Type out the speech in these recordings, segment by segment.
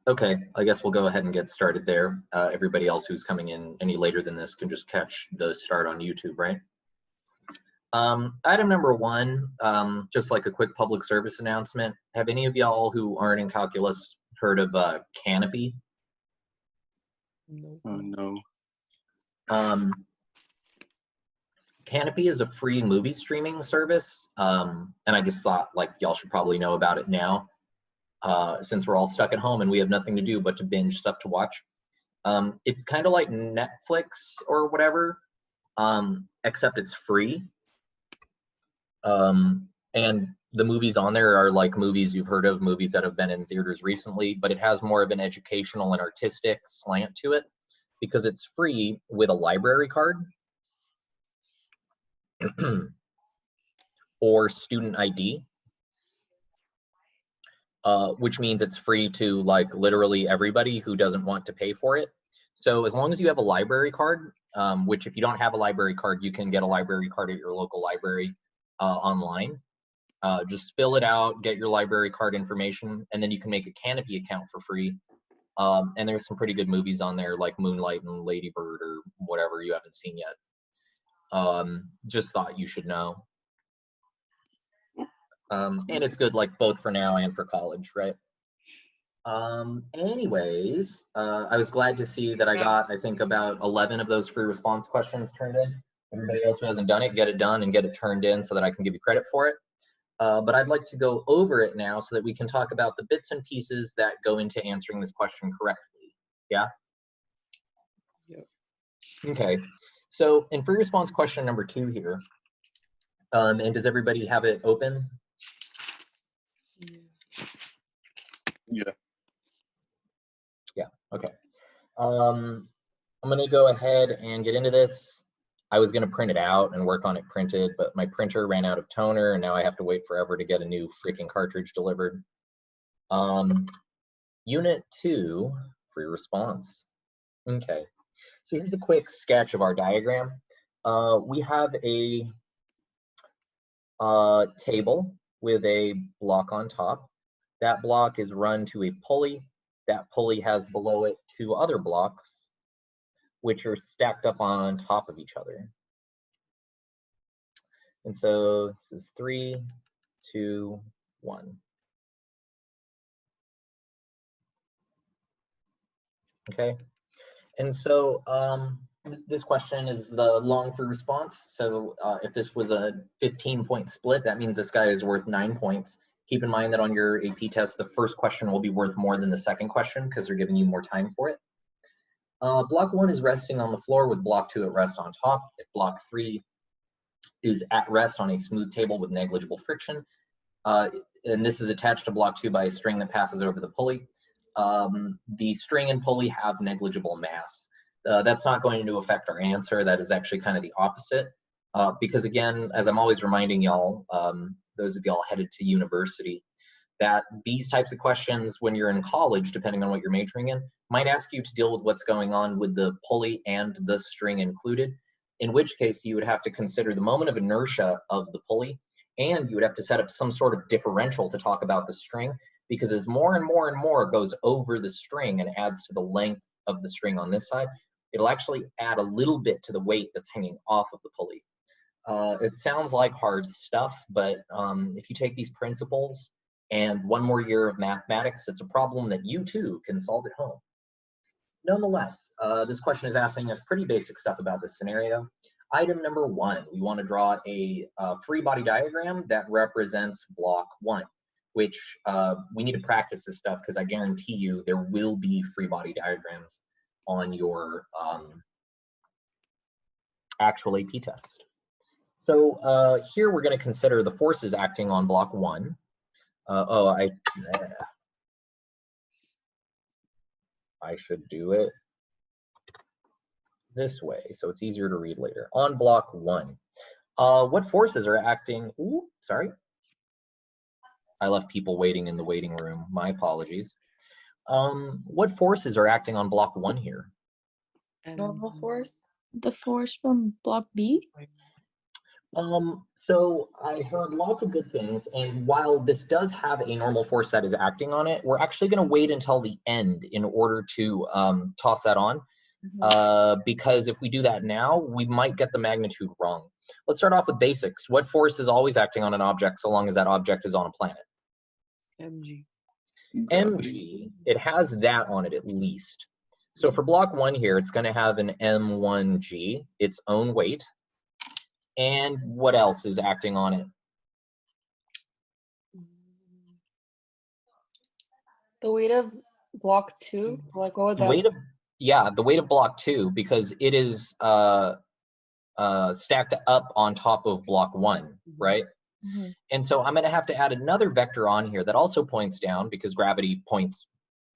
Okay, I guess we'll go ahead and get started there. Everybody else who's coming in any later than this can just catch the start on YouTube, right? Item number one, just like a quick public service announcement. Have any of y'all who aren't in calculus heard of Canopy? No. No. Canopy is a free movie streaming service, and I just thought like y'all should probably know about it now, since we're all stuck at home and we have nothing to do but to binge stuff to watch. It's kind of like Netflix or whatever, except it's free. And the movies on there are like movies you've heard of, movies that have been in theaters recently, but it has more of an educational and artistic slant to it because it's free with a library card or student ID, which means it's free to like literally everybody who doesn't want to pay for it. So as long as you have a library card, which if you don't have a library card, you can get a library card at your local library online. Just fill it out, get your library card information, and then you can make a Canopy account for free. And there's some pretty good movies on there like Moonlight and Lady Bird or whatever you haven't seen yet. Just thought you should know. And it's good like both for now and for college, right? Anyways, I was glad to see that I got, I think, about 11 of those free response questions turned in. Everybody else who hasn't done it, get it done and get it turned in so that I can give you credit for it. But I'd like to go over it now so that we can talk about the bits and pieces that go into answering this question correctly. Yeah? Yep. Okay. So in free response question number 2 here, and does everybody have it open? Yeah. Yeah, okay. I'm gonna go ahead and get into this. I was gonna print it out and work on it printed, but my printer ran out of toner and now I have to wait forever to get a new freaking cartridge delivered. Unit 2, free response. Okay, so here's a quick sketch of our diagram. We have a table with a block on top. That block is run to a pulley. That pulley has below it 2 other blocks, which are stacked up on top of each other. And so this is 3, 2, 1. Okay. And so this question is the long free response. So if this was a 15-point split, that means this guy is worth 9 points. Keep in mind that on your AP test, the first question will be worth more than the second question because they're giving you more time for it. Block 1 is resting on the floor with block 2 at rest on top. If block 3 is at rest on a smooth table with negligible friction, and this is attached to block 2 by a string that passes over the pulley, the string and pulley have negligible mass. That's not going to affect our answer. That is actually kind of the opposite. Because again, as I'm always reminding y'all, those of y'all headed to university, that these types of questions when you're in college, depending on what you're majoring in, might ask you to deal with what's going on with the pulley and the string included, in which case you would have to consider the moment of inertia of the pulley, and you would have to set up some sort of differential to talk about the string, because as more and more and more goes over the string and adds to the length of the string on this side, it'll actually add a little bit to the weight that's hanging off of the pulley. It sounds like hard stuff, but if you take these principles and 1 more year of mathematics, it's a problem that you too can solve at home. Nonetheless, this question is asking us pretty basic stuff about this scenario. Item number 1, we want to draw a free body diagram that represents block 1, which we need to practice this stuff because I guarantee you there will be free body diagrams on your actual AP test. So here we're going to consider the forces acting on block 1. I should do it this way so it's easier to read later. On block 1, what forces are acting? Ooh, sorry. I left people waiting in the waiting room. My apologies. What forces are acting on block 1 here? Normal force. The force from block B? So I heard lots of good things, and while this does have a normal force that is acting on it, we're actually going to wait until the end in order to toss that on, because if we do that now, we might get the magnitude wrong. Let's start off with basics. What force is always acting on an object so long as that object is on a planet? mg. Mg, it has that on it at least. So for block 1 here, it's going to have an m1g, its own weight. And what else is acting on it? The weight of block 2, like what would The that? weight of, yeah, the weight of block 2, because it is stacked up on top of block 1, right? Mhm. And so I'm going to have to add another vector on here that also points down, because gravity points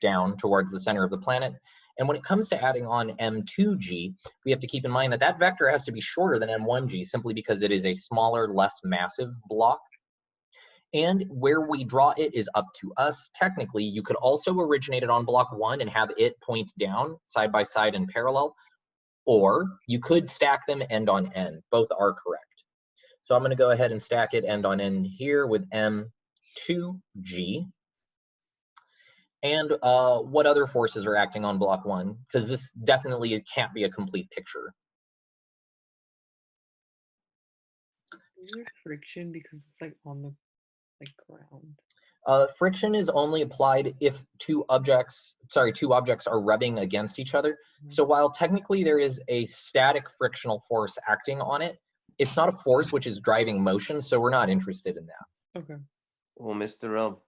down towards the center of the planet. And when it comes to adding on m2g, we have to keep in mind that that vector has to be shorter than m1g, simply because it is a smaller, less massive block. And where we draw it is up to us. Technically, you could also originate it on block 1 and have it point down side by side in parallel, or you could stack them end on end. Both are correct. So I'm going to go ahead and stack it end on end here with m2g. And what other forces are acting on block 1? Because this definitely can't be a complete picture. Is there friction because it's like on the ground? Friction is only applied if two objects are rubbing against each other. So while technically there is a static frictional force acting on it, it's not a force which is driving motion, so we're not interested in that. Okay. Well, Mr. L,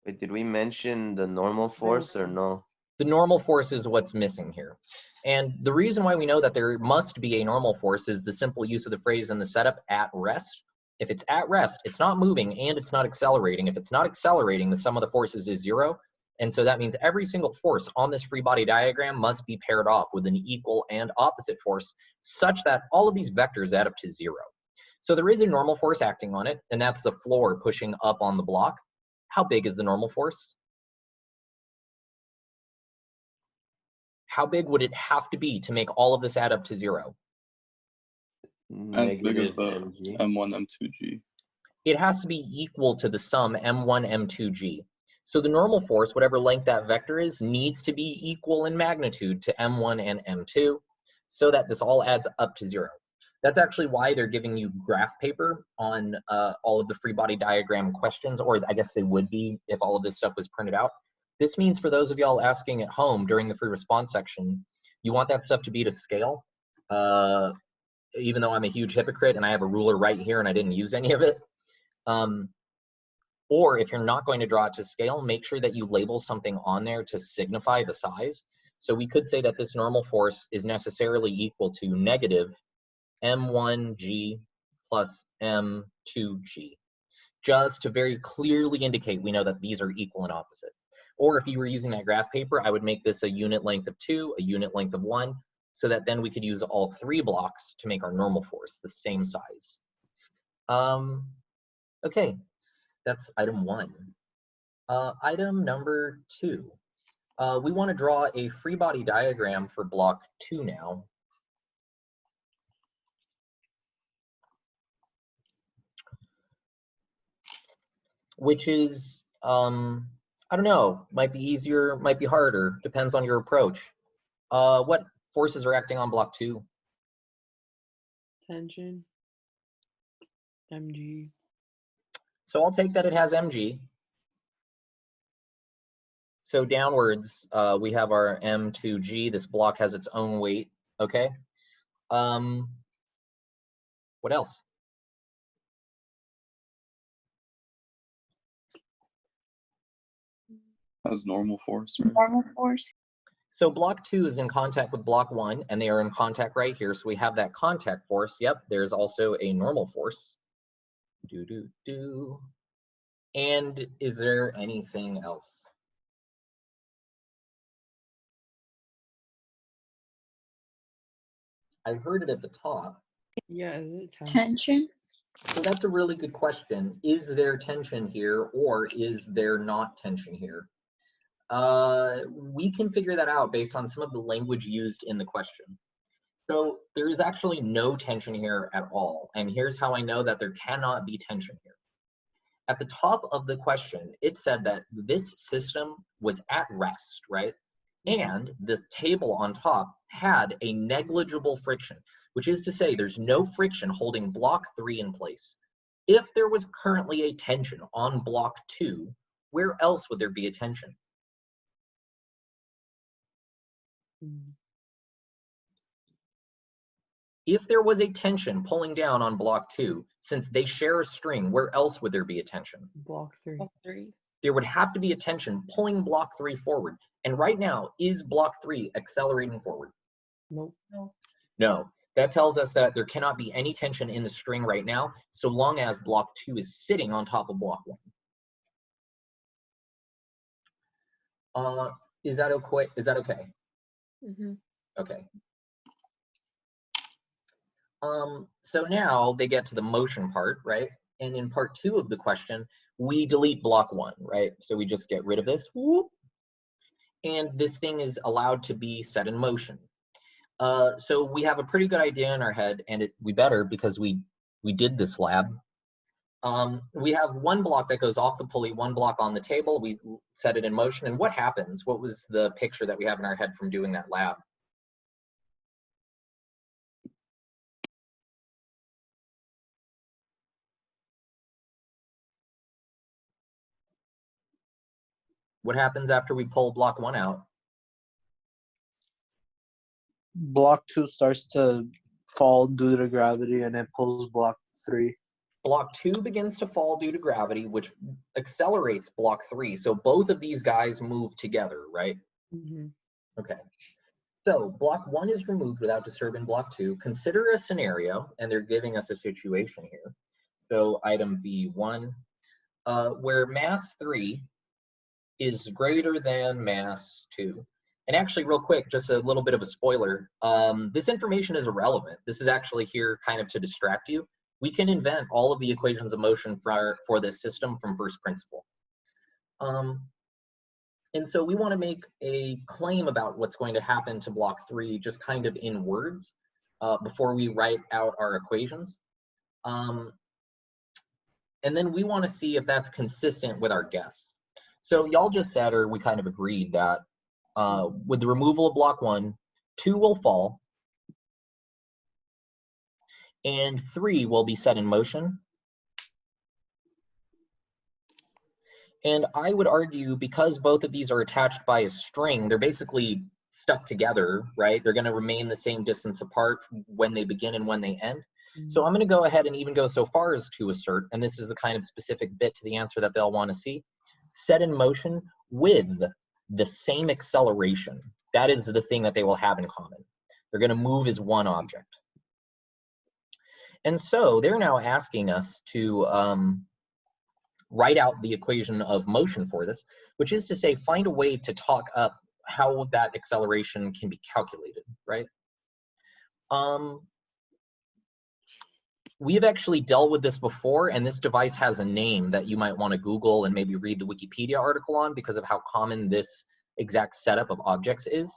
wait, did we mention the normal force or no? The normal force is what's missing here. And the reason why we know that there must be a normal force is the simple use of the phrase in the setup, at rest. If it's at rest, it's not moving and it's not accelerating. If it's not accelerating, the sum of the forces is 0. And so that means every single force on this free body diagram must be paired off with an equal and opposite force, such that all of these vectors add up to 0. So there is a normal force acting on it, and that's the floor pushing up on the block. How big is the normal force? How big would it have to be to make all of this add up to 0? As big as Negative the mg. M1, M2G. It has to be equal to the sum m1, m2g. So the normal force, whatever length that vector is, needs to be equal in magnitude to m1 and m2, so that this all adds up to 0. That's actually why they're giving you graph paper on all of the free body diagram questions, or I guess they would be if all of this stuff was printed out. This means for those of y'all asking at home during the free response section, you want that stuff to be to scale. Even though I'm a huge hypocrite and I have a ruler right here and I didn't use any of it. Or if you're not going to draw it to scale, make sure that you label something on there to signify the size. So we could say that this normal force is necessarily equal to negative m1g plus m2g, just to very clearly indicate we know that these are equal and opposite. Or if you were using that graph paper, I would make this a unit length of 2, a unit length of 1, so that then we could use all 3 blocks to make our normal force the same size. Okay, that's item 1. Item number 2. We want to draw a free body diagram for block 2 now. Which is, I don't know, might be easier, might be harder, depends on your approach. What forces are acting on block 2? Tension. mg. So I'll take that it has mg. So downwards, we have our m2g. This block has its own weight, okay? What else? Has normal force, right? Normal force. So block 2 is in contact with block 1, and they are in contact right here. So we have that contact force. Yep, there's also a normal force. And is there anything else? I heard it at the top. Yeah, is it tension? Tension. So that's a really good question. Is there tension here, or is there not tension here? We can figure that out based on some of the language used in the question. So there is actually no tension here at all. And here's how I know that there cannot be tension here. At the top of the question, it said that this system was at rest, right? And the table on top had a negligible friction, which is to say there's no friction holding block 3 in place. If there was currently a tension on block 2, where else would there be a tension? If there was a tension pulling down on block 2, since they share a string, where else would there be a tension? Block 3. Block 3. There would have to be a tension pulling block 3 forward. And right now, is block 3 accelerating forward? Nope. No. That tells us that there cannot be any tension in the string right now, so long as block 2 is sitting on top of block 1. Is that okay? Is that okay? Mm-hmm. Okay. So now they get to the motion part, right? And in part 2 of the question, we delete block 1, right? So we just get rid of this, whoop, and this thing is allowed to be set in motion. So we have a pretty good idea in our head, and we better, because we did this lab. We have one block that goes off the pulley, one block on the table. We set it in motion, and what happens? What was the picture that we have in our head from doing that lab? What happens after we pull block 1 out? Block 2 starts to fall due to gravity, and it pulls block 3. Block 2 begins to fall due to gravity, which accelerates block 3. So both of these guys move together, right? Mm-hmm. Okay. So block 1 is removed without disturbing block 2. Consider a scenario, and they're giving us a situation here. So item B1, where mass 3 is greater than mass 2. And actually, real quick, just a little bit of a spoiler. This information is irrelevant. This is actually here kind of to distract you. We can invent all of the equations of motion for this system from first principle. And so we want to make a claim about what's going to happen to block 3 just kind of in words before we write out our equations. And then we want to see if that's consistent with our guess. So y'all just said, or we kind of agreed that with the removal of block 1, 2 will fall, and 3 will be set in motion. And I would argue, because both of these are attached by a string, they're basically stuck together, right? They're going to remain the same distance apart when they begin and when they end. Mm-hmm. So I'm going to go ahead and even go so far as to assert, and this is the kind of specific bit to the answer that they'll want to see, set in motion with the same acceleration. That is the thing that they will have in common. They're going to move as one object. And so they're now asking us to write out the equation of motion for this, which is to say, find a way to talk up how that acceleration can be calculated, right? We've actually dealt with this before, and this device has a name that you might want to Google and maybe read the Wikipedia article on because of how common this exact setup of objects is.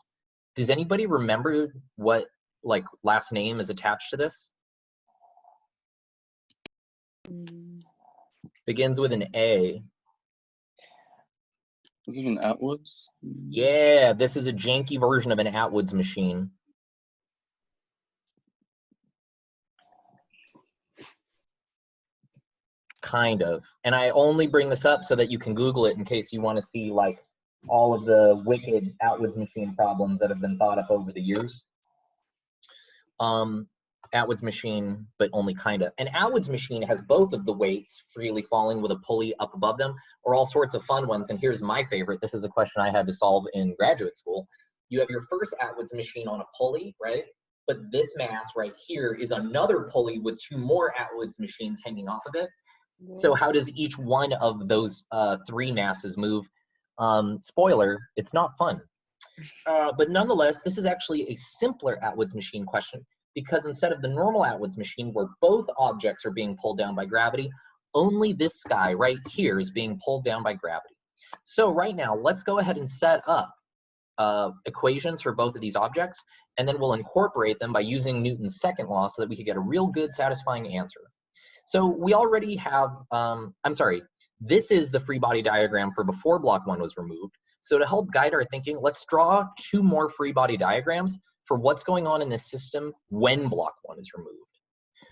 Does anybody remember what like last name is attached to this? Begins with an A. Is it an Atwoods? Yeah, this is a janky version of an Atwoods machine. Kind of. And I only bring this up so that you can Google it in case you want to see like all of the wicked Atwoods machine problems that have been thought up over the years. Atwoods machine, but only kind of. An Atwoods machine has both of the weights freely falling with a pulley up above them, or all sorts of fun ones. And here's my favorite. This is a question I had to solve in graduate school. You have your first Atwoods machine on a pulley, right? But this mass right here is another pulley with 2 more Atwoods machines hanging off of it. So how does each one of those 3 masses move? Spoiler, it's not fun. But nonetheless, this is actually a simpler Atwoods machine question, because instead of the normal Atwoods machine where both objects are being pulled down by gravity, only this guy right here is being pulled down by gravity. So right now, let's go ahead and set up equations for both of these objects, and then we'll incorporate them by using Newton's second law so that we could get a real good satisfying answer. So we already have, I'm sorry, this is the free body diagram for before block 1 was removed. So to help guide our thinking, let's draw 2 more free body diagrams for what's going on in this system when block 1 is removed.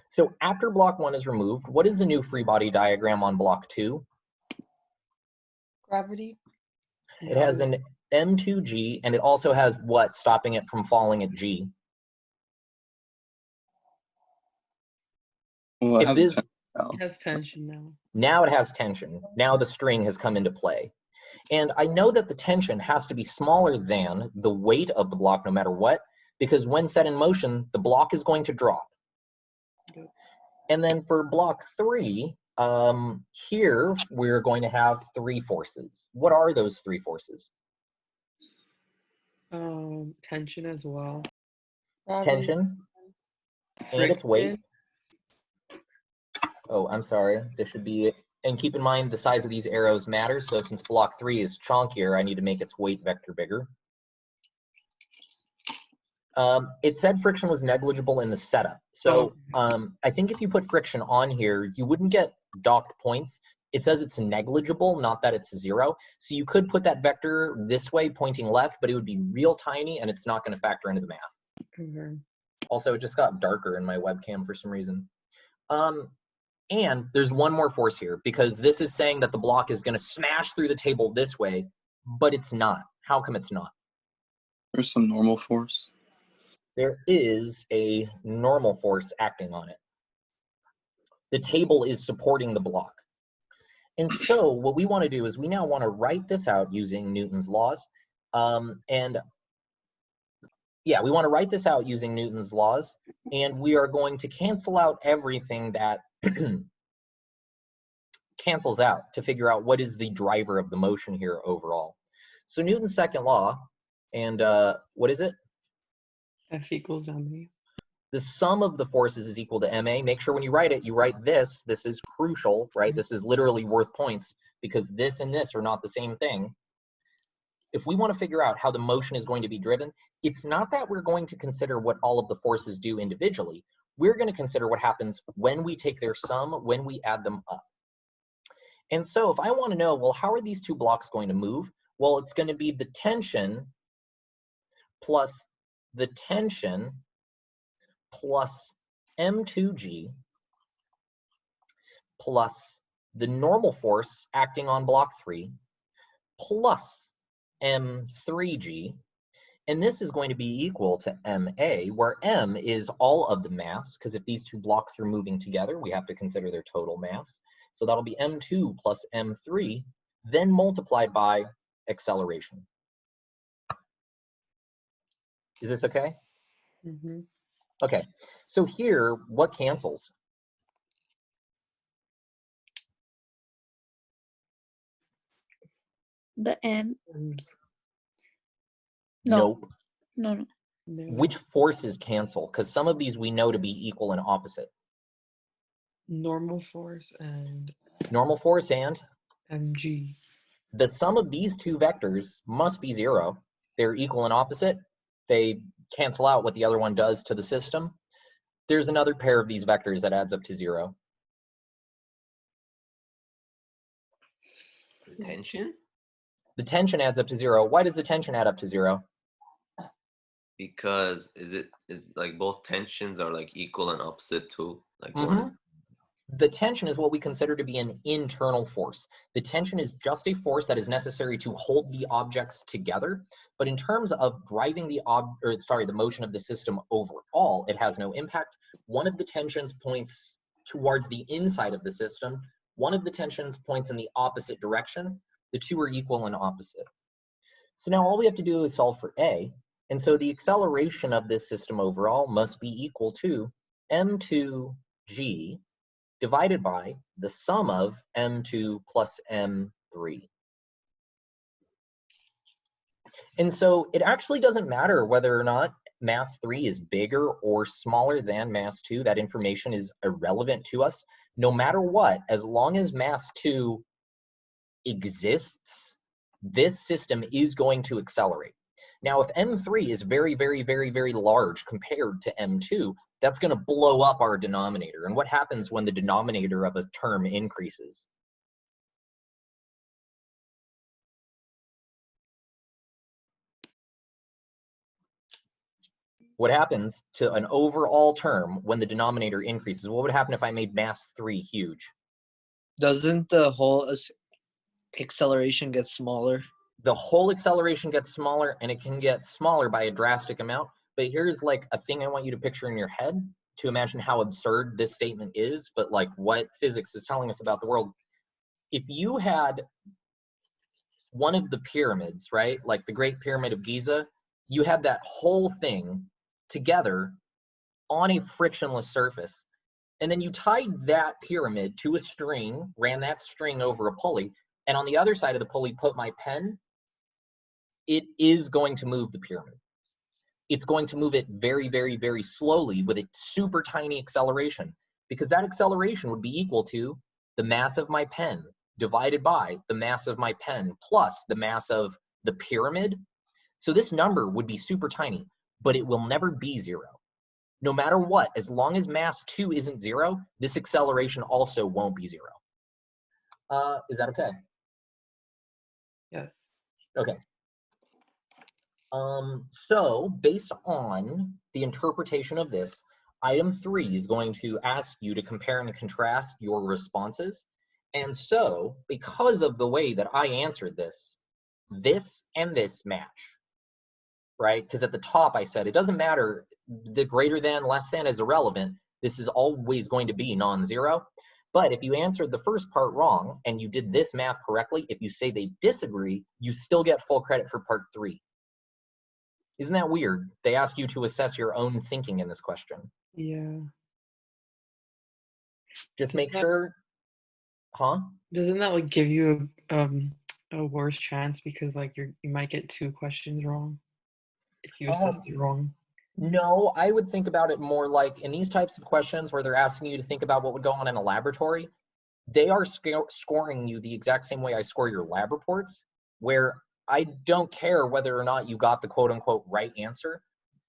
So after block 1 is removed, what is the new free body diagram on block 2? Gravity. It has an M2G, and it also has what stopping it from falling at G? Well, it If has this, a 10 now. It has tension now. now it has tension. Now the string has come into play. And I know that the tension has to be smaller than the weight of the block no matter what, because when set in motion, the block is going to drop. Yep. And then for block 3, here we're going to have 3 forces. What are those 3 forces? Tension as well. Gravity. Tension and its weight. Oh, I'm sorry. This should be, and keep in mind the size of these arrows matters. So since block 3 is chunkier, I need to make its weight vector bigger. It said friction was negligible in the setup. So I think if you put friction on here, you wouldn't get docked points. It says it's negligible, not that it's 0. So you could put that vector this way pointing left, but it would be real tiny and it's not going to factor into the math. Okay. Also, it just got darker in my webcam for some reason. And there's one more force here, because this is saying that the block is going to smash through the table this way, but it's not. How come it's not? There's some normal force. There is a normal force acting on it. The table is supporting the block. And so what we want to do is we now want to write this out using Newton's laws. And yeah, we want to write this out using Newton's laws, and we are going to cancel out everything that cancels out to figure out what is the driver of the motion here overall. So Newton's second law, and what is it? F equals ma. The sum of the forces is equal to ma. Make sure when you write it, you write this. This is crucial, right? This is literally worth points because this and this are not the same thing. If we want to figure out how the motion is going to be driven, it's not that we're going to consider what all of the forces do individually. We're going to consider what happens when we take their sum, when we add them up. And so if I want to know, well, how are these 2 blocks going to move? Well, it's going to be the tension plus the tension plus M2G plus the normal force acting on block 3 plus M3G, and this is going to be equal to MA, where M is all of the mass, because if these 2 blocks are moving together, we have to consider their total mass. So that'll be M2 plus M3, then multiplied by acceleration. Is this okay? Mm-hmm. Okay, so here, what cancels? The M. M's. No. Nope. No. No. Which forces cancel? Because some of these we know to be equal and opposite. Normal force and Normal force and mg. the sum of these 2 vectors must be 0. They're equal and opposite. They cancel out what the other one does to the system. There's another pair of these vectors that adds up to 0. Tension? The tension adds up to 0. Why does the tension add up to 0? Because is like both tensions are like equal and opposite too? Like one. The tension is what we consider to be an internal force. The tension is just a force that is necessary to hold the objects together, but in terms of driving the motion of the system overall, it has no impact. One of the tensions points towards the inside of the system. One of the tensions points in the opposite direction. The 2 are equal and opposite. So now all we have to do is solve for A, and so the acceleration of this system overall must be equal to m2g divided by the sum of m2 plus m3. And so it actually doesn't matter whether or not mass 3 is bigger or smaller than mass 2. That information is irrelevant to us. No matter what, as long as mass 2 exists, this system is going to accelerate. Now, if M3 is very, very, very, very large compared to M2, that's going to blow up our denominator. And what happens when the denominator of a term increases? What happens to an overall term when the denominator increases? What would happen if I made mass 3 huge? Doesn't the whole acceleration get smaller? The whole acceleration gets smaller, and it can get smaller by a drastic amount. But here's like a thing I want you to picture in your head to imagine how absurd this statement is, but like what physics is telling us about the world. If you had one of the pyramids, right, like the Great Pyramid of Giza, you had that whole thing together on a frictionless surface, and then you tied that pyramid to a string, ran that string over a pulley, and on the other side of the pulley put my pen, it is going to move the pyramid. It's going to move it very, very, very slowly with a super tiny acceleration, because that acceleration would be equal to the mass of my pen divided by the mass of my pen plus the mass of the pyramid. So this number would be super tiny, but it will never be 0. No matter what, as long as mass 2 isn't 0, this acceleration also won't be 0. Is that okay? Yes. Okay. So based on the interpretation of this, item 3 is going to ask you to compare and contrast your responses. And so, because of the way that I answered this and this match, right? Because at the top I said, it doesn't matter, the greater than, less than is irrelevant. This is always going to be non-zero. But if you answered the first part wrong and you did this math correctly, if you say they disagree, you still get full credit for part 3. Isn't that weird? They ask you to assess your own thinking in this question. Yeah. Just Doesn't make that- sure, huh? Doesn't that like give you a worse chance because like you might get 2 questions wrong if you assess it wrong? No, I would think about it more like in these types of questions where they're asking you to think about what would go on in a laboratory, they are scoring you the exact same way I score your lab reports, where I don't care whether or not you got the quote unquote right answer.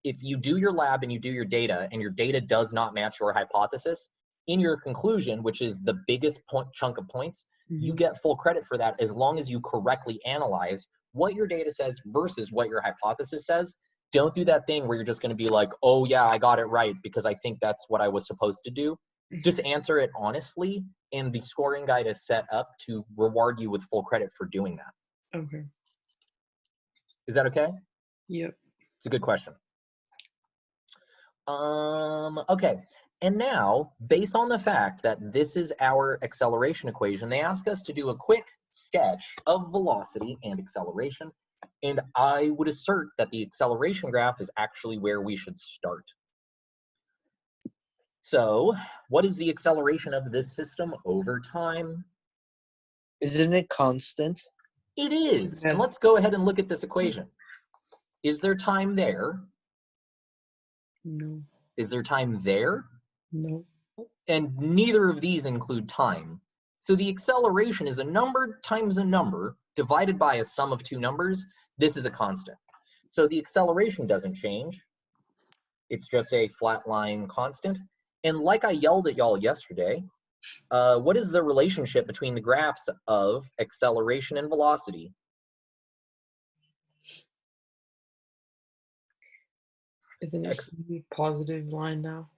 If you do your lab and you do your data and your data does not match your hypothesis, in your conclusion, which is the biggest chunk of points, you get full credit for that as long as you correctly analyze what your data says versus what your hypothesis says. Don't do that thing where you're just going to be like, oh yeah, I got it right because I think that's what I was supposed to do. Just answer it honestly, and the scoring guide is set up to reward you with full credit for doing that. Okay. Is that okay? Yep. It's a good question. Okay, and now, based on the fact that this is our acceleration equation, they ask us to do a quick sketch of velocity and acceleration, and I would assert that the acceleration graph is actually where we should start. So, what is the acceleration of this system over time? Isn't it constant? It is, and Yeah. let's go ahead and look at this equation. Is there time there? No. Is there time there? No. And neither of these include time. So the acceleration is a number times a number divided by a sum of 2 numbers. This is a constant. So the acceleration doesn't change. It's just a flat line constant. And like I yelled at y'all yesterday, what is the relationship between the graphs of acceleration and velocity? Isn't it a positive line now?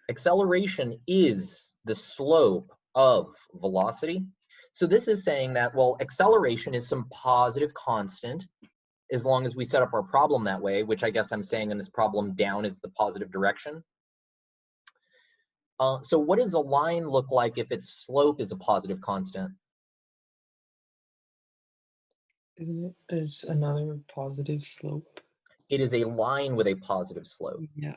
Acceleration is the slope of velocity. So this is saying that, well, acceleration is some positive constant as long as we set up our problem that way, which I guess I'm saying in this problem down is the positive direction. So what does a line look like if its slope is a positive constant? Isn't it? There's another positive slope. It is a line with a positive slope. Yeah.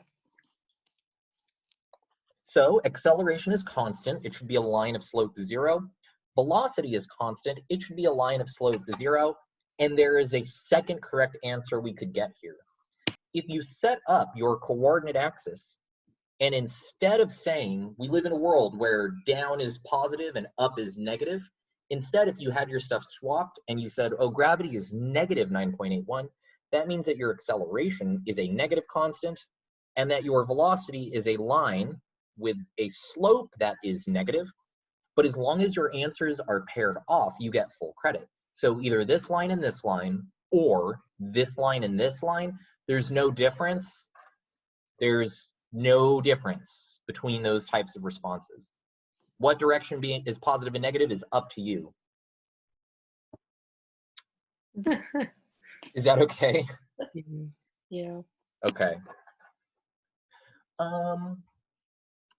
So acceleration is constant. It should be a line of slope 0. Velocity is constant. It should be a line of slope 0. And there is a second correct answer we could get here. If you set up your coordinate axis, and instead of saying we live in a world where down is positive and up is negative, instead if you had your stuff swapped and you said, oh, gravity is negative 9.81, that means that your acceleration is a negative constant and that your velocity is a line with a slope that is negative. But as long as your answers are paired off, you get full credit. So either this line and this line, or this line and this line, there's no difference. There's no difference between those types of responses. What direction is positive and negative is up to you. Is that okay? Yeah. Okay. And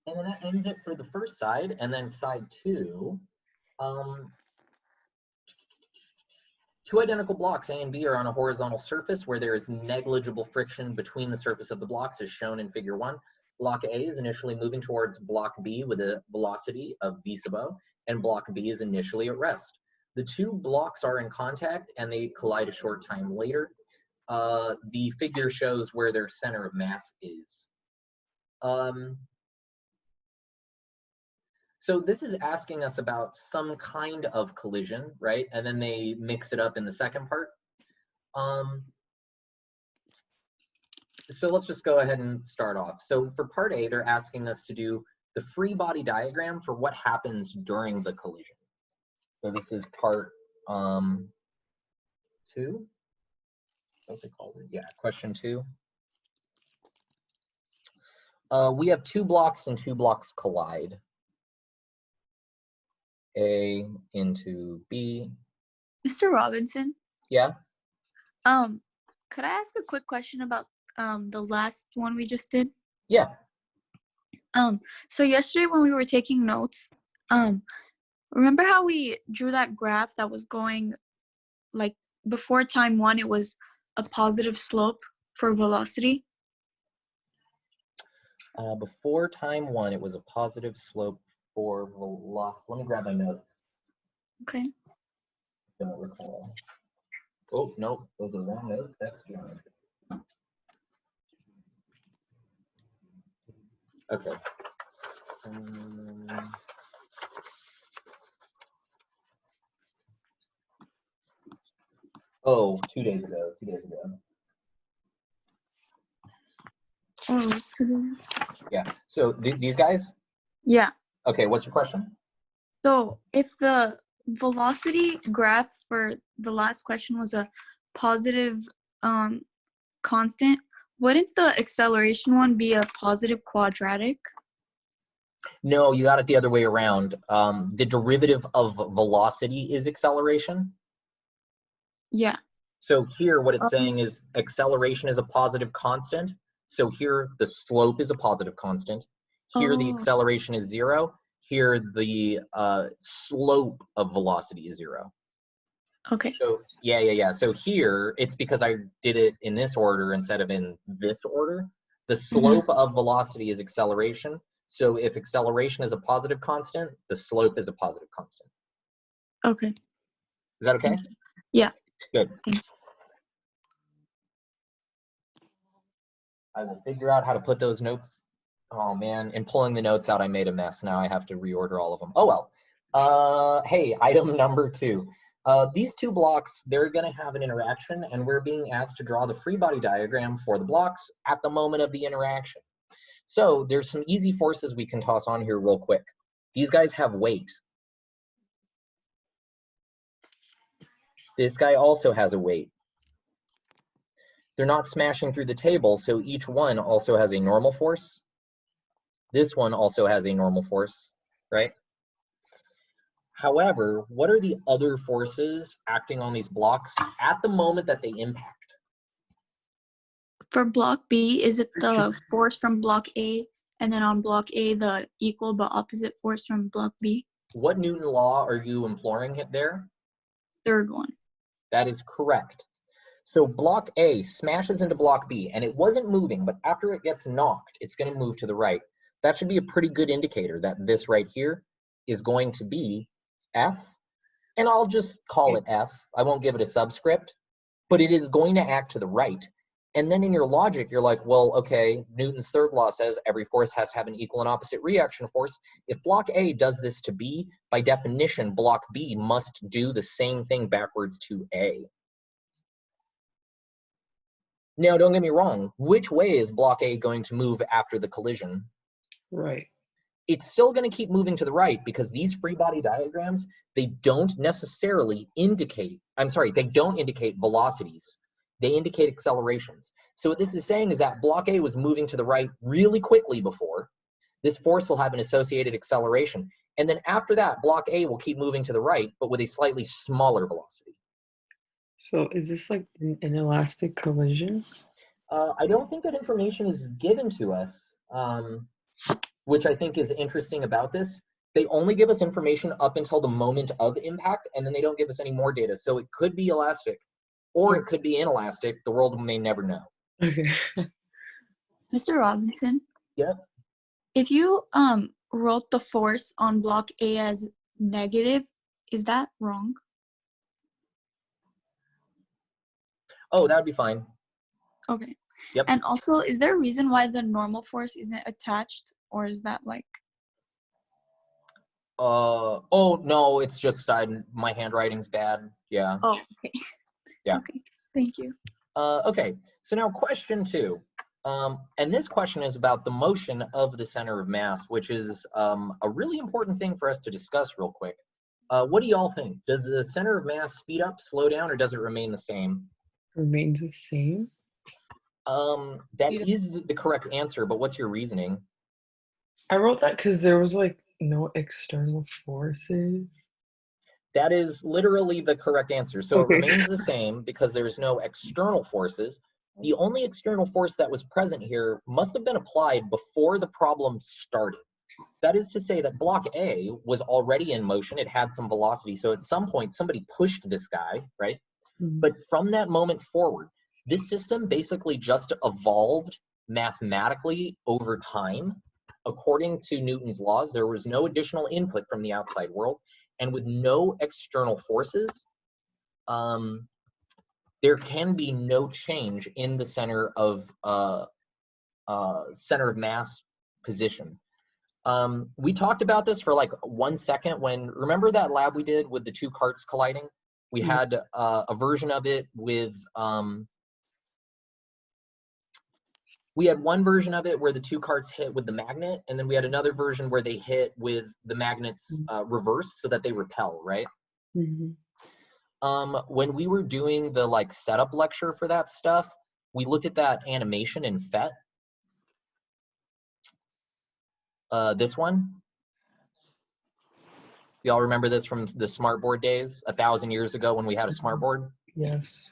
then that ends it for the first side, and then side 2. Two identical blocks, A and B, are on a horizontal surface where there is negligible friction between the surface of the blocks, as shown in figure 1. Block A is initially moving towards block B with a velocity of v sub o, and block B is initially at rest. The two blocks are in contact and they collide a short time later. The figure shows where their center of mass is. So this is asking us about some kind of collision, right? And then they mix it up in the second part. So let's just go ahead and start off. So for part A, they're asking us to do the free body diagram for what happens during the collision. So this is part 2. What they called it? Yeah, question 2. We have two blocks and two blocks collide. A into B. Mr. Robinson, Yeah. could I ask a quick question about the last one we just did? Yeah. So yesterday when we were taking notes, remember how we drew that graph that was going, like, before time 1 it was a positive slope for velocity? Before time 1, it was a positive slope for velocity. Let me grab my notes. Okay. Don't recall. Oh, nope, those are the wrong notes. That's geometry. Okay. Oh, 2 days ago. 2 days ago. Oh, Yeah. So these guys? yeah. Okay, what's your question? So if the velocity graph for the last question was a positive constant, wouldn't the acceleration one be a positive quadratic? No, you got it the other way around. The derivative of velocity is acceleration. Yeah. So here what it's saying is acceleration is a positive constant. So here the slope is a positive constant. Here the acceleration is 0. Here the slope of velocity is 0. Okay. So yeah. So here it's because I did it in this order instead of in this order. The slope of velocity is acceleration. So if acceleration is a positive constant, the slope is a positive constant. Okay. Is that okay? Yeah. Good. Thank you. I will figure out how to put those notes. Oh man, in pulling the notes out, I made a mess. Now I have to reorder all of them. Oh well. Hey, item number 2. These two blocks, they're gonna have an interaction and we're being asked to draw the free body diagram for the blocks at the moment of the interaction. So there's some easy forces we can toss on here real quick. These guys have weight. This guy also has a weight. They're not smashing through the table, so each one also has a normal force. This one also has a normal force, right? However, what are the other forces acting on these blocks at the moment that they impact? For block B, is it the force from block A, and then on block A, the equal but opposite force from block B? What Newton law are you imploring there? Third one. That is correct. So block A smashes into block B, and it wasn't moving, but after it gets knocked, it's going to move to the right. That should be a pretty good indicator that this right here is going to be F, and I'll just call it F. I won't give it a subscript, but it is going to act to the right. And then in your logic, you're like, well, okay, Newton's third law says every force has to have an equal and opposite reaction force. If block A does this to B, by definition, block B must do the same thing backwards to A. Now, don't get me wrong. Which way is block A going to move after the collision? Right. It's still going to keep moving to the right because these free body diagrams, they don't necessarily indicate, they don't indicate velocities. They indicate accelerations. So what this is saying is that block A was moving to the right really quickly before. This force will have an associated acceleration. And then after that, block A will keep moving to the right, but with a slightly smaller velocity. So is this like an inelastic collision? I don't think that information is given to us, which I think is interesting about this. They only give us information up until the moment of impact, and then they don't give us any more data. So it could be elastic, or it could be inelastic. The world may never know. Okay. Mr. Robinson? Yep. If you wrote the force on block A as negative, is that wrong? Oh, that would be fine. Okay. Yep. And also, is there a reason why the normal force isn't attached, or is that like? Oh no, it's just my handwriting's bad. Yeah. Oh, okay. Yeah. Okay. Thank you. Okay. So now question 2. And this question is about the motion of the center of mass, which is a really important thing for us to discuss real quick. What do y'all think? Does the center of mass speed up, slow down, or does it remain the same? Remains the same. That is the correct answer, but what's your reasoning? I wrote that because there was like no external forces. That is literally the correct answer. So Okay. it remains the same because there's no external forces. The only external force that was present here must have been applied before the problem started. That is to say that block A was already in motion. It had some velocity. So at some point, somebody pushed this guy, right? Mhm. But from that moment forward, this system basically just evolved mathematically over time. According to Newton's laws, there was no additional input from the outside world. And with no external forces, there can be no change in the center of mass position. We talked about this for like 1 second when, remember that lab we did with the 2 carts colliding? We had a version of it with, we had one version of it where the 2 carts hit with the magnet, and then we had another version where they hit with the magnets reversed so that they repel, right? Mhm. When we were doing the like setup lecture for that stuff, we looked at that animation in Phet. This one. Y'all remember this from the smartboard days 1,000 years ago when we had a smartboard? Yes.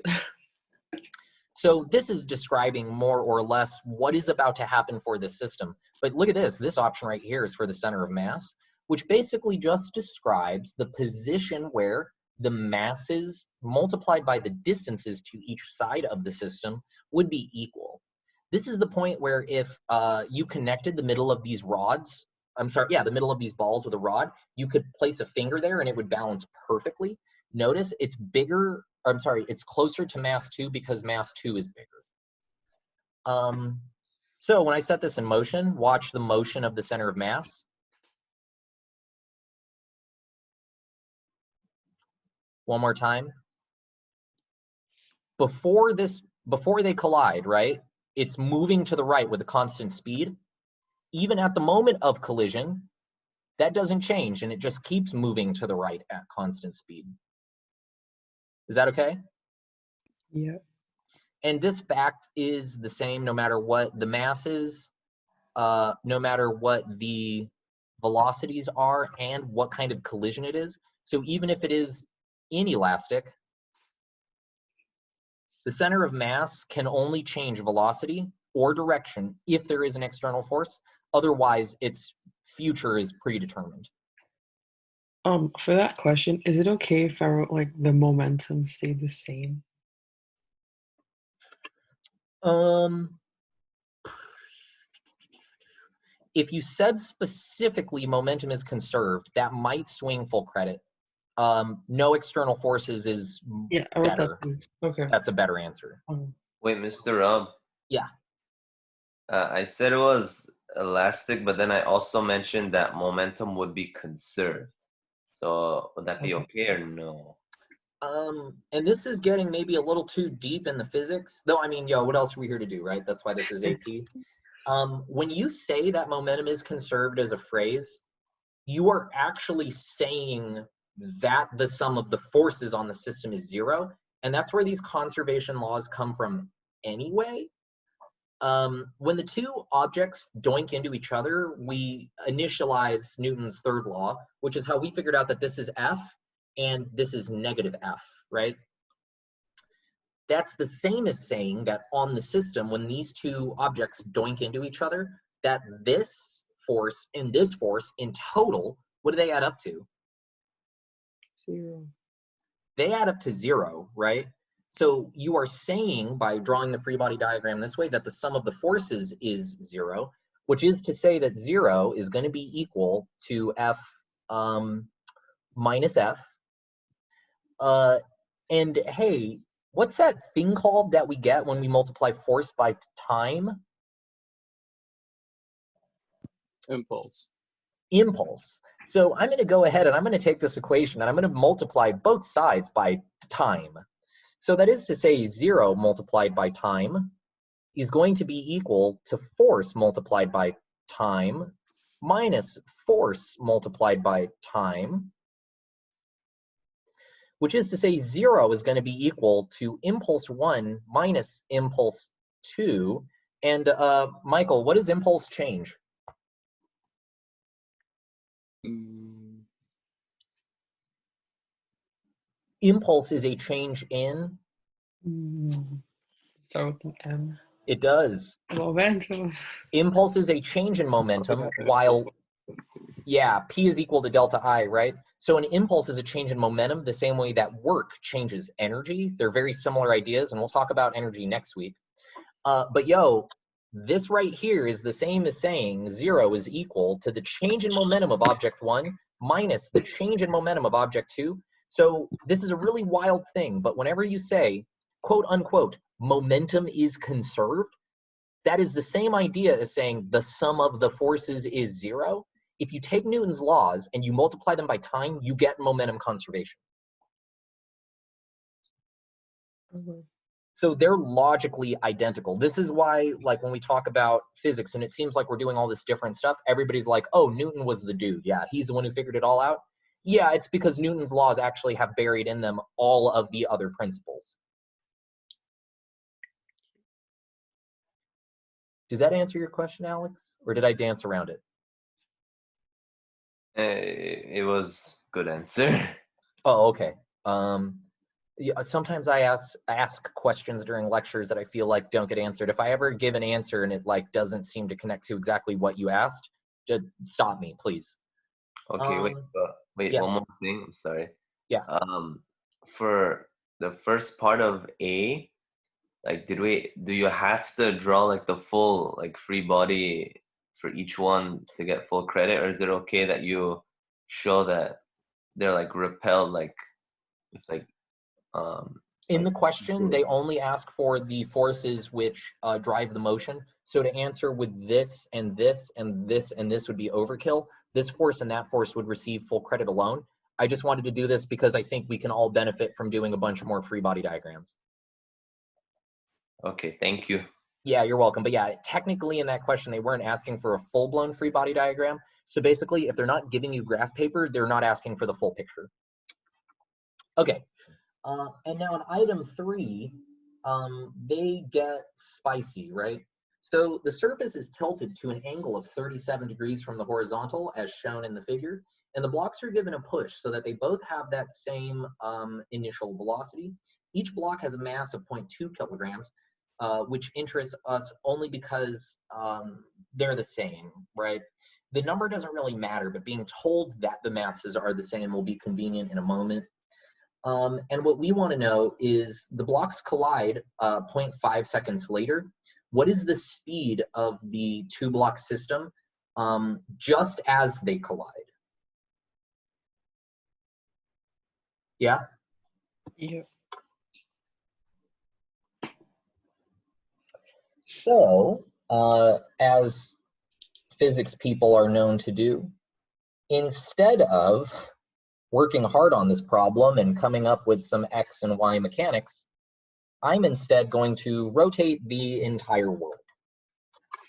So this is describing more or less what is about to happen for this system. But look at this. This option right here is for the center of mass, which basically just describes the position where the masses multiplied by the distances to each side of the system would be equal. This is the point where if you connected the middle of these rods, the middle of these balls with a rod, you could place a finger there and it would balance perfectly. Notice it's bigger, it's closer to mass 2 because mass 2 is bigger. So when I set this in motion, watch the motion of the center of mass. One more time. Before they collide, right? It's moving to the right with a constant speed. Even at the moment of collision, that doesn't change and it just keeps moving to the right at constant speed. Is that okay? Yeah. And this fact is the same no matter what the mass is, no matter what the velocities are and what kind of collision it is. So even if it is inelastic, the center of mass can only change velocity or direction if there is an external force. Otherwise, its future is predetermined. For that question, is it okay if I wrote like the momentum stayed the same? If you said specifically momentum is conserved, that might swing full credit. No external forces is I wrote better. that too. Okay. That's a better answer. Wait, Mr. Rob. Yeah. I said it was elastic, but then I also mentioned that momentum would be conserved. So would that be okay or no? And this is getting maybe a little too deep in the physics, though. I mean, yo, what else are we here to do, right? That's why this is AP. When you say that momentum is conserved as a phrase, you are actually saying that the sum of the forces on the system is 0, and that's where these conservation laws come from anyway. When the two objects doink into each other, we initialize Newton's third law, which is how we figured out that this is F and this is negative F, right? That's the same as saying that on the system, when these two objects doink into each other, that this force and this force in total, what do they add up to? 0. They add up to 0, right? So you are saying by drawing the free body diagram this way that the sum of the forces is 0, which is to say that 0 is going to be equal to F minus F. And hey, what's that thing called that we get when we multiply force by time? Impulse. Impulse. So I'm going to go ahead and I'm going to take this equation and I'm going to multiply both sides by time. So that is to say 0 multiplied by time is going to be equal to force multiplied by time minus force multiplied by time, which is to say 0 is going to be equal to impulse 1 minus impulse 2. And Michael, what is impulse change? Impulse is a change in? So with an M. It does. Momentum. Impulse is a change in momentum, while, yeah, P is equal to delta I, right? So an impulse is a change in momentum the same way that work changes energy. They're very similar ideas, and we'll talk about energy next week. But yo, this right here is the same as saying 0 is equal to the change in momentum of object 1 minus the change in momentum of object 2. So this is a really wild thing, but whenever you say, quote unquote, momentum is conserved, that is the same idea as saying the sum of the forces is 0. If you take Newton's laws and you multiply them by time, you get momentum conservation. So they're logically identical. This is why, like, when we talk about physics and it seems like we're doing all this different stuff, everybody's like, oh, Newton was the dude. Yeah, he's the one who figured it all out. Yeah, it's because Newton's laws actually have buried in them all of the other principles. Does that answer your question, Alex? Or did I dance around it? It was good answer. Oh, okay. Yeah, sometimes I ask questions during lectures that I feel like don't get answered. If I ever give an answer and it like doesn't seem to connect to exactly what you asked, just stop me, please. Okay, wait, yes. one more thing. I'm sorry. Yeah. For the first part of A, like, do you have to draw like the full like free body for each one to get full credit, or is it okay that you show that they're like repelled like with like in the like, question they only ask for the forces which drive the motion, so to answer with this and this and this and this would be overkill. This force and that force would receive full credit alone. I just wanted to do this because I think we can all benefit from doing a bunch more free body diagrams. Okay, thank you. Yeah, you're welcome. But yeah, technically in that question, they weren't asking for a full-blown free body diagram. So basically, if they're not giving you graph paper, they're not asking for the full picture. Okay, and now in item 3, they get spicy, right? So the surface is tilted to an angle of 37 degrees from the horizontal, as shown in the figure, and the blocks are given a push so that they both have that same initial velocity. Each block has a mass of 0.2 kilograms, which interests us only because they're the same, right? The number doesn't really matter, but being told that the masses are the same will be convenient in a moment. And what we want to know is the blocks collide 0.5 seconds later. What is the speed of the two-block system just as they collide? Yeah? Yeah. So, as physics people are known to do, instead of working hard on this problem and coming up with some X and Y mechanics, I'm instead going to rotate the entire world.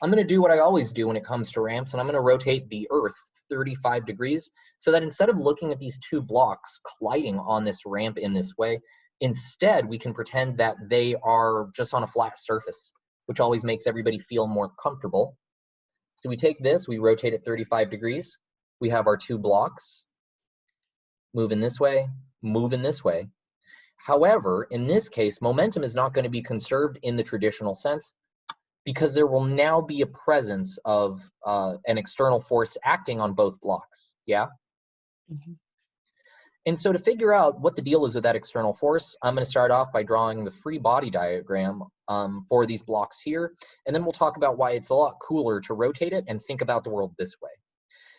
I'm going to do what I always do when it comes to ramps, and I'm going to rotate the Earth 35 degrees so that instead of looking at these two blocks colliding on this ramp in this way, instead we can pretend that they are just on a flat surface, which always makes everybody feel more comfortable. So we take this, we rotate it 35 degrees. We have our two blocks moving this way, moving this way. However, in this case, momentum is not going to be conserved in the traditional sense, because there will now be a presence of an external force acting on both blocks, yeah? Mhm. And so to figure out what the deal is with that external force, I'm going to start off by drawing the free body diagram for these blocks here, and then we'll talk about why it's a lot cooler to rotate it and think about the world this way.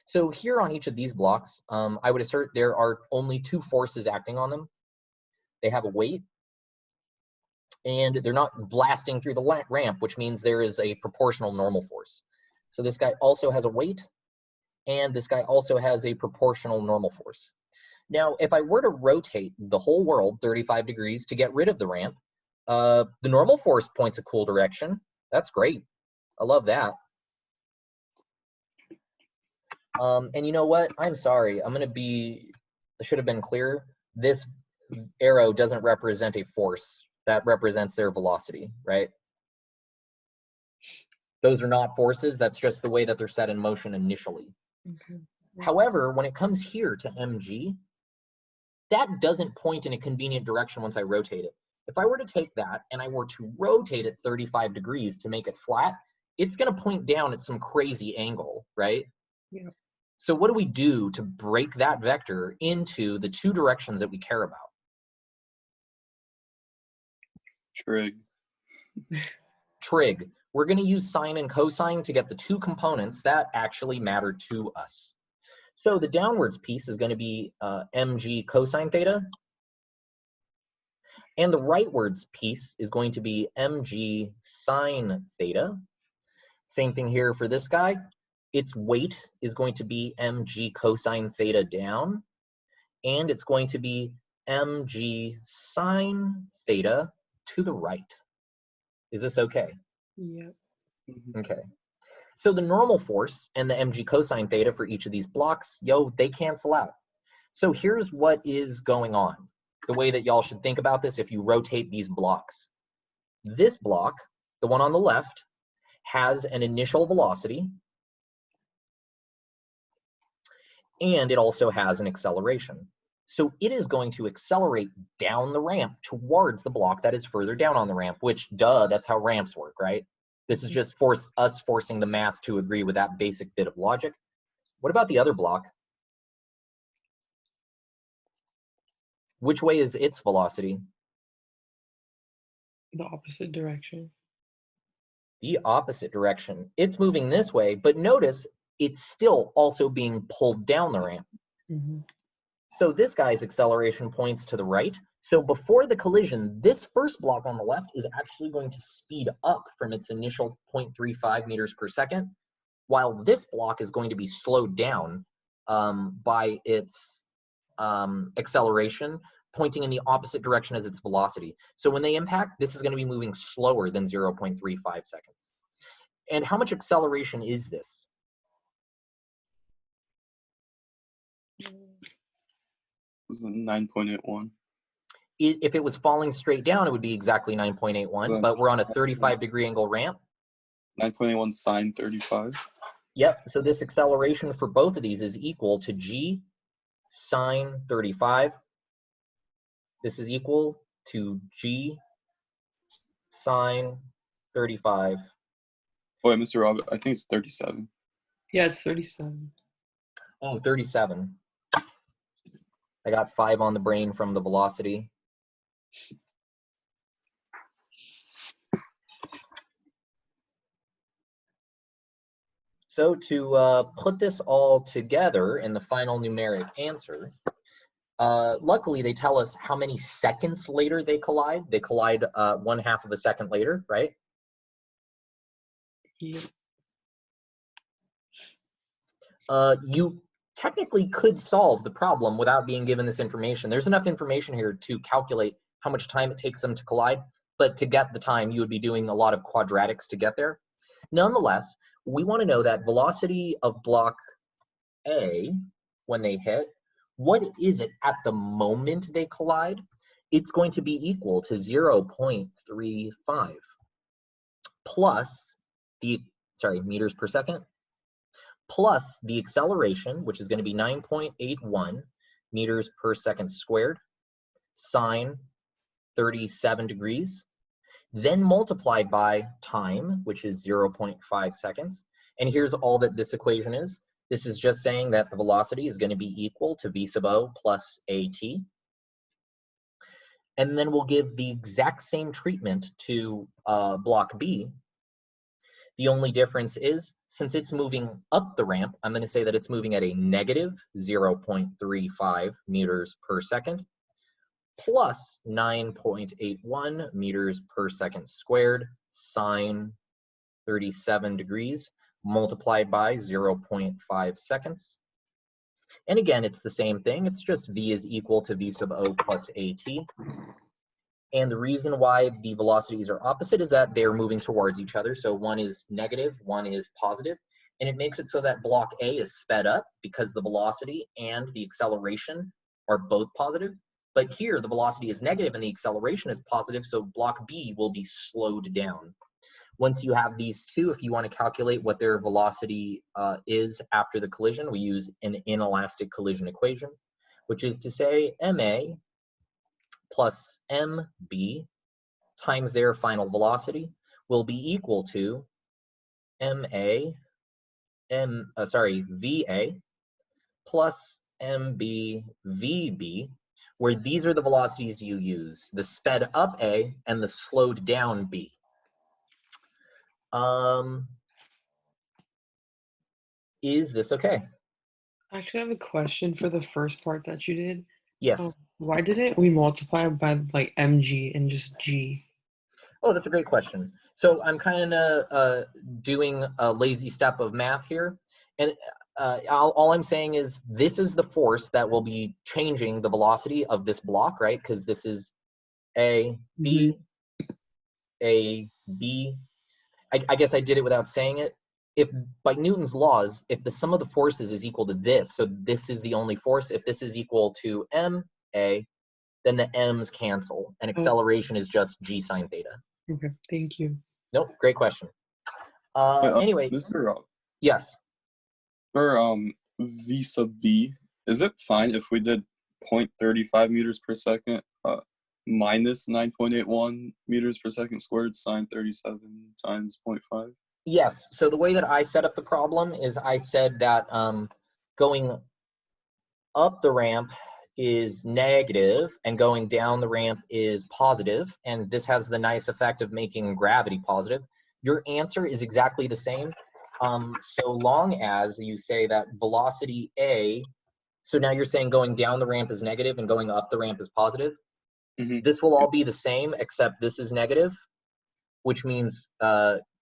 So here on each of these blocks, I would assert there are only two forces acting on them. They have a weight, and they're not blasting through the ramp, which means there is a proportional normal force. So this guy also has a weight, and this guy also has a proportional normal force. Now, if I were to rotate the whole world 35 degrees to get rid of the ramp, the normal force points a cool direction. That's great. I love that. And you know what? I'm sorry. I should have been clear. This arrow doesn't represent a force. That represents their velocity, right? Those are not forces. That's just the way that they're set in motion initially. Okay. However, when it comes here to mg, that doesn't point in a convenient direction once I rotate it. If I were to take that and I were to rotate it 35 degrees to make it flat, it's going to point down at some crazy angle, right? Yeah. So what do we do to break that vector into the two directions that we care about? Trig. Trig. We're going to use sine and cosine to get the two components that actually matter to us. So the downwards piece is going to be mg cosine theta, and the rightwards piece is going to be mg sine theta. Same thing here for this guy. Its weight is going to be mg cosine theta down, and it's going to be mg sine theta to the right. Is this okay? Yep. Okay. So the normal force and the mg cosine theta for each of these blocks, they cancel out. So here's what is going on. The way that y'all should think about this if you rotate these blocks. This block, the one on the left, has an initial velocity, and it also has an acceleration. So it is going to accelerate down the ramp towards the block that is further down on the ramp, which, duh, that's how ramps work, right? This is just us forcing the math to agree with that basic bit of logic. What about the other block? Which way is its velocity? The opposite direction. The opposite direction. It's moving this way, but notice it's still also being pulled down the ramp. Mm-hmm. So this guy's acceleration points to the right. So before the collision, this first block on the left is actually going to speed up from its initial 0.35 meters per second, while this block is going to be slowed down by its acceleration, pointing in the opposite direction as its velocity. So when they impact, this is going to be moving slower than 0.35 seconds. And how much acceleration is this? Was 9.81. If it was falling straight down, it would be exactly 9.81, but we're on a 35-degree angle ramp. 9.81 sine 35. Yep, so this acceleration for both of these is equal to g sine 35. This is equal to g sine 35. Wait, Mr. Rob, I think it's 37. Yeah, it's 37. Oh, 37. I got 5 on the brain from the velocity. So to put this all together in the final numeric answer, luckily they tell us how many seconds later they collide. They collide 1/2 of a second later, right? Yep. You technically could solve the problem without being given this information. There's enough information here to calculate how much time it takes them to collide, but to get the time, you would be doing a lot of quadratics to get there. Nonetheless, we want to know that velocity of block A when they hit, what is it at the moment they collide? It's going to be equal to 0.35 plus the, meters per second, plus the acceleration, which is going to be 9.81 meters per second squared, sine 37 degrees, then multiplied by time, which is 0.5 seconds. And here's all that this equation is. This is just saying that the velocity is going to be equal to v sub o plus at. And then we'll give the exact same treatment to block B. The only difference is, since it's moving up the ramp, I'm going to say that it's moving at a negative 0.35 meters per second, plus 9.81 meters per second squared, sine 37 degrees, multiplied by 0.5 seconds. And again, it's the same thing. It's just v is equal to v sub o plus at. And the reason why the velocities are opposite is that they're moving towards each other. So one is negative, one is positive. And it makes it so that block A is sped up because the velocity and the acceleration are both positive. But here, the velocity is negative and the acceleration is positive, so block B will be slowed down. Once you have these two, if you want to calculate what their velocity is after the collision, we use an inelastic collision equation, which is to say ma plus mb times their final velocity will be equal to va plus mb vb, where these are the velocities you use, the sped up A and the slowed down B. Is this okay? I actually have a question for the first part that you did. Yes. Why didn't we multiply by like mg and just g? Oh, that's a great question. So I'm kind of doing a lazy step of math here. And all I'm saying is this is the force that will be changing the velocity of this block, right? Because this is A, B, A, B. I guess I did it without saying it. If by Newton's laws, if the sum of the forces is equal to this, so this is the only force, if this is equal to ma, then the m's cancel, and acceleration is just g sine theta. Okay, thank you. Nope, great question. Anyway, Mr. Rob, yes. for v sub b, is it fine if we did 0.35 meters per second minus 9.81 meters per second squared sine 37 times 0.5? Yes, so the way that I set up the problem is I said that going up the ramp is negative and going down the ramp is positive, and this has the nice effect of making gravity positive. Your answer is exactly the same, so long as you say that velocity A, so now you're saying going down the ramp is negative and going up the ramp is positive. This will all be the same except this is negative, which means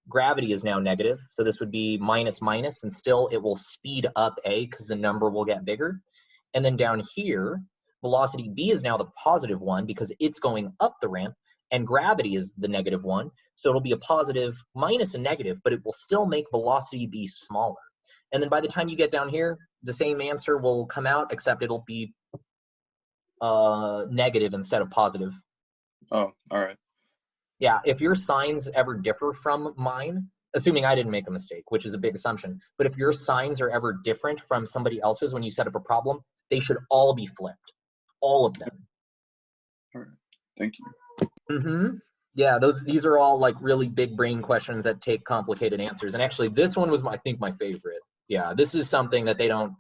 gravity is now negative, so this would be minus minus, and still it will speed up A because the number will get bigger. And then down here, velocity B is now the positive one because it's going up the ramp, and gravity is the negative one, so it'll be a positive minus a negative, but it will still make velocity B smaller. And then by the time you get down here, the same answer will come out, except it'll be negative instead of positive. Oh, all right. Yeah, if your signs ever differ from mine, assuming I didn't make a mistake, which is a big assumption, but if your signs are ever different from somebody else's when you set up a problem, they should all be flipped. All of them. All right. Thank you. Yeah, these are all like really big brain questions that take complicated answers. And actually this one was I think my favorite. Yeah, this is something that they don't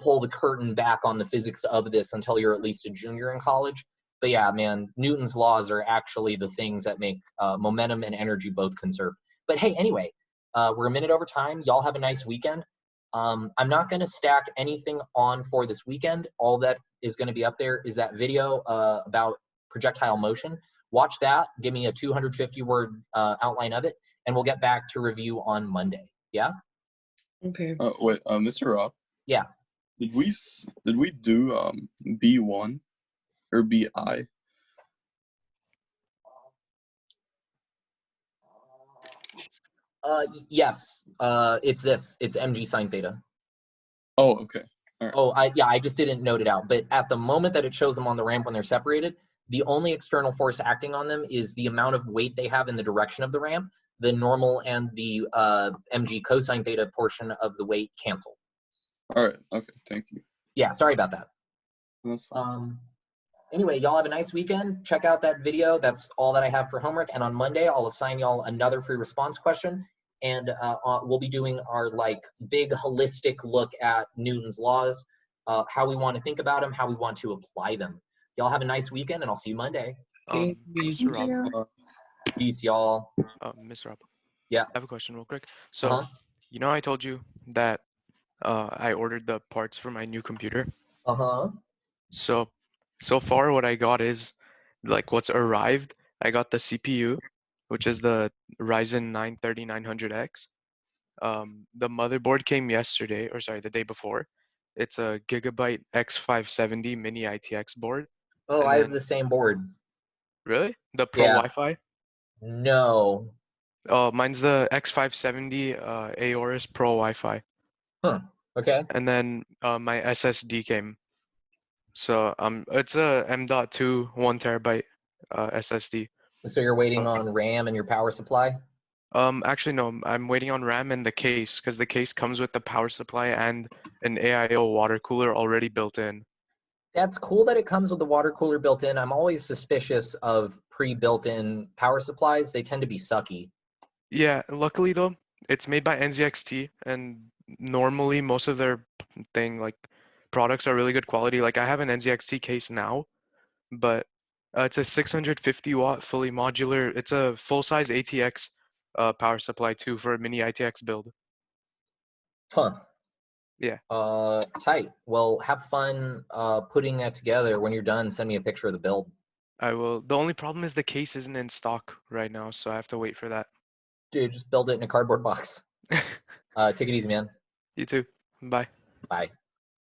pull the curtain back on the physics of this until you're at least a junior in college. But yeah, man, Newton's laws are actually the things that make momentum and energy both conserved. But hey, anyway, we're a minute over time. Y'all have a nice weekend. I'm not going to stack anything on for this weekend. All that is going to be up there is that video about projectile motion. Watch that. Give me a 250-word outline of it, and we'll get back to review on Monday. Yeah? Okay. Wait, Mr. Rob? Yeah. Did we do B1 or BI? Yes. It's this. It's mg sine theta. Oh, okay. Oh, I just didn't note it out. But at the moment that it shows them on the ramp when they're separated, the only external force acting on them is the amount of weight they have in the direction of the ramp. The normal and the mg cosine theta portion of the weight cancel. All right. Okay. Thank you. Yeah, sorry about that. That's fine. Anyway, y'all have a nice weekend. Check out that video. That's all that I have for homework. And on Monday, I'll assign y'all another free response question. And we'll be doing our like big holistic look at Newton's laws, how we want to think about them, how we want to apply them. Y'all have a nice weekend, and I'll see you Monday. Peace. Thank Rob. you. Peace, y'all. Miss Rob. Yeah. I have a question real quick. So, you know, I told you that I ordered the parts for my new computer. So far what I got is like what's arrived. I got the CPU, which is the Ryzen 9 3900X. The motherboard came yesterday, or sorry, the day before. It's a Gigabyte X570 mini ITX board. Oh, And I have then- the same board. Really? The Pro Yeah. Wi-Fi? No. Oh, mine's the X570 Aorus Pro Wi-Fi. Okay. And then my SSD came. So it's a M.2 1 terabyte SSD. So you're waiting on RAM and your power supply? Actually no, I'm waiting on RAM and the case because the case comes with the power supply and an AIO water cooler already built in. That's cool that it comes with the water cooler built in. I'm always suspicious of pre-built-in power supplies. They tend to be sucky. Yeah, luckily though, it's made by NZXT and normally most of their products are really good quality. Like I have an NZXT case now, but it's a 650 watt fully modular. It's a full size ATX power supply too for a mini ITX build. Yeah. Tight. Well, have fun putting that together. When you're done, send me a picture of the build. I will. The only problem is the case isn't in stock right now, so I have to wait for that. Dude, just build it in a cardboard box. Take it easy, man. You too. Bye. Bye.